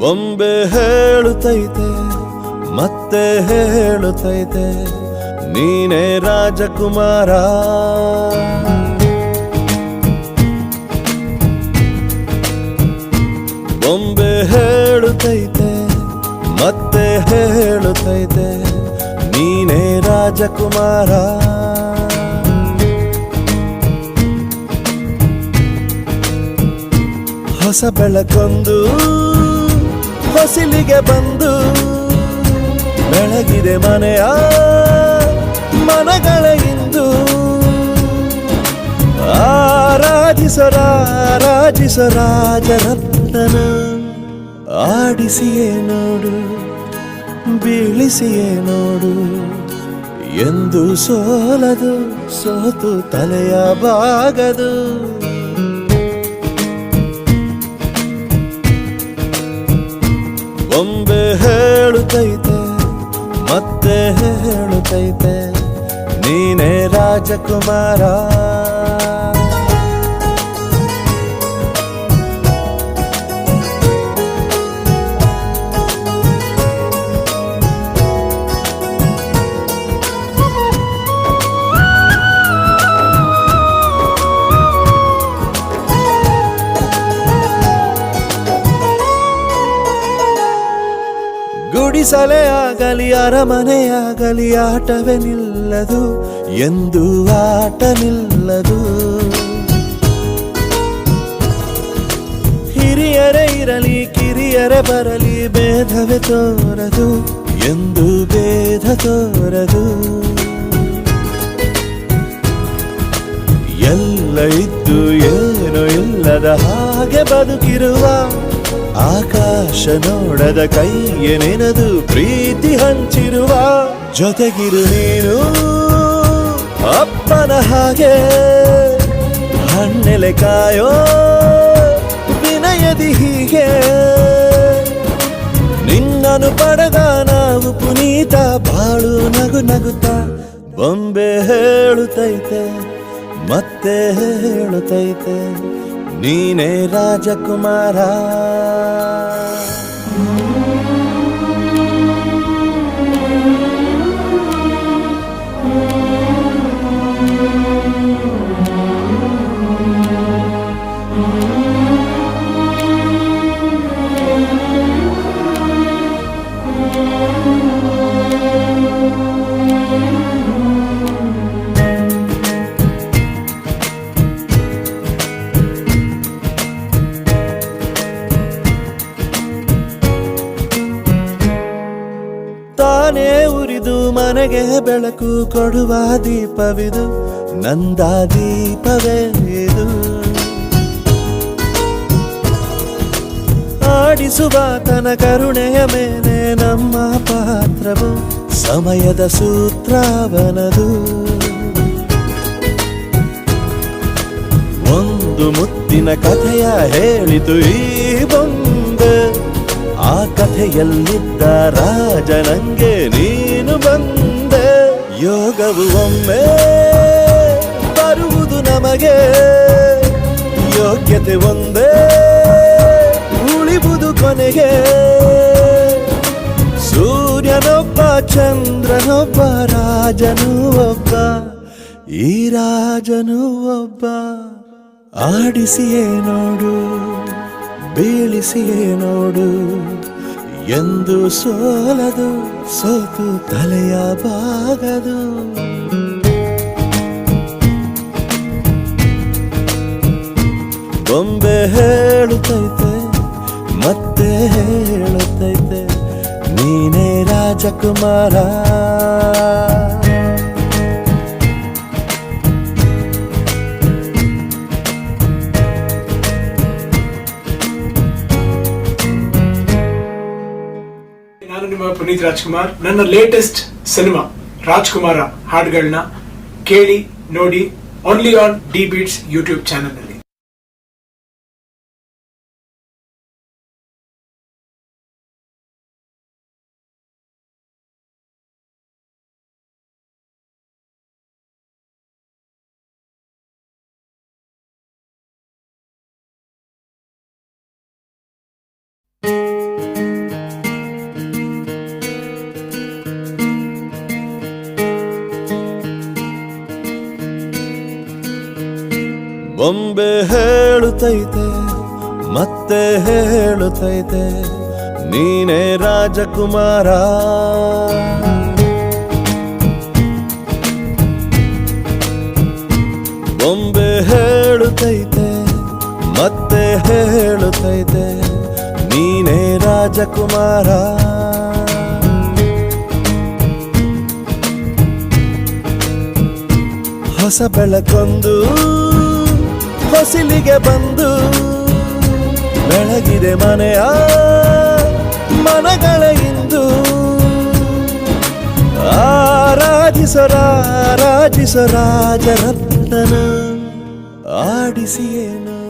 ಬೊಂಬೆ ಹೇಳುತ್ತೈತೆ ಮತ್ತೆ ಹೇಳುತ್ತೈತೆ ನೀನೇ ರಾಜಕುಮಾರ. ಬೊಂಬೆ ಹೇಳುತ್ತೈತೆ ಮತ್ತೆ ಹೇಳುತ್ತೈತೆ ನೀನೇ ರಾಜಕುಮಾರ. ಹೊಸ ಬೆಳಕೊಂದು ಹೊಸಿಲಿಗೆ ಬಂದು ಬೆಳಗಿದೆ ಮನೆಯ ಮನಗಳ ಇಂದು. ಆರಾಧಿಸೋ ರಾಜರತ್ನನ ಆಡಿಸಿಯೇ ನೋಡು ಬೀಳಿಸಿಯೇ ನೋಡು ಎಂದು ಸೋಲದು ಸೋತು ತಲೆಯ ಬಾಗದು. ಬೊಂಬೆ ಹೇಳುತ್ತೈತೆ ಮತ್ತೆ ಹೇಳುತ್ತೈತೆ ನೀನೇ ರಾಜಕುಮಾರ. ಗುಡಿಸಲೇ ಆಗಲಿ ಅರಮನೆಯಾಗಲಿ ಆಟವೇ ನಿಲ್ಲದು ಎಂದು ಆಟ ನಿಲ್ಲದು. ಹಿರಿಯರೇ ಇರಲಿ ಕಿರಿಯರೇ ಬರಲಿ ಭೇದವೇ ತೋರದು ಎಂದು ಭೇದ ತೋರದು. ಎಲ್ಲ ಇದ್ದು ಏನೋ ಇಲ್ಲದ ಹಾಗೆ ಬದುಕಿರುವ ಆಕಾಶ ನೋಡದ ಕೈಯೇ ನೆನೆದು ಪ್ರೀತಿ ಹಂಚಿರುವ ಜೊತೆಗಿರು ನೀನು ಅಪ್ಪನ ಹಾಗೆ ಹಣ್ಣೆಲೆ ಕಾಯೋ ವಿನಯದಿ ಹೀಗೆ. ನಿನ್ನನ್ನು ಪಡೆದ ನಾವು ಪುನೀತ ಬಾಳು ನಗು ನಗುತ್ತಾ. ಬೊಂಬೆ ಹೇಳುತ್ತೈತೆ ಮತ್ತೆ ಹೇಳುತ್ತೈತೆ ನೀನೇ ರಾಜಕುಮಾರ. ತಾನೇ ಉರಿದು ಮನೆಗೆ ಬೆಳಕು ಕೊಡುವ ದೀಪವಿದು ನಂದ ದೀಪವೇ ಇದು. ಆಡಿಸುವ ತನ ಕರುಣೆಯ ಮೇಲೆ ನಮ್ಮ ಪಾತ್ರವು ಸಮಯದ ಸೂತ್ರವನದು. ಒಂದು ಮುತ್ತಿನ ಕಥೆಯ ಹೇಳಿತು ಈ ಬೊಂಬೆ, ಆ ಕಥೆಯಲ್ಲಿದ್ದ ರಾಜ ನಂಗೆ ನೀನು ಬಂದೆ. ಯೋಗವು ಒಮ್ಮೆ ಬರುವುದು ನಮಗೆ, ಯೋಗ್ಯತೆ ಒಂದೇ ಉಳಿವುದು ಕೊನೆಗೆ. ಸೂರ್ಯನೊಬ್ಬ ಚಂದ್ರನೊಬ್ಬ ರಾಜನು ಒಬ್ಬ, ಈ ರಾಜನು ಒಬ್ಬ. ಆಡಿಸಿಯೇ ನೋಡು ಬೀಳಿಸಿಯೇ ನೋಡು ಎಂದು ಸೋಲದು ಸೋತು ತಲೆಯ ಬಾಗದು. ಬೊಂಬೆ ಹೇಳುತ್ತೈತೆ ಮತ್ತೆ ಹೇಳುತ್ತೈತೆ ನೀನೇ ರಾಜಕುಮಾರ. ನಾನು ನಿಮ್ಮ ಪುನೀತ್ ರಾಜ್ಕುಮಾರ್. ನನ್ನ ಲೇಟೆಸ್ಟ್ ಸಿನಿಮಾ ರಾಜ್ಕುಮಾರ ಹಾಡುಗಳನ್ನ ಕೇಳಿ ನೋಡಿ only on the beats YouTube channel ನಲ್ಲಿ. ಬೊಂಬೆ ಹೇಳುತ್ತೈತೆ ಮತ್ತೆ ಹೇಳುತ್ತೈತೆ ನೀನೇ ರಾಜಕುಮಾರ. ಬೊಂಬೆ ಹೇಳುತ್ತೈತೆ ಮತ್ತೆ ಹೇಳುತ್ತೈತೆ ನೀನೇ ರಾಜಕುಮಾರ. ಹೊಸ ಬೆಳಕೊಂದು ಹೊಸಿಲಿಗೆ ಬಂದು ಬೆಳಗಿದೆ ಮನೆಯ ಮನಗಳ ಇಂದು. ಆರಾಧಿಸೋ ರಾಜರತ್ನನ ಆಡಿಸಿಯೇನು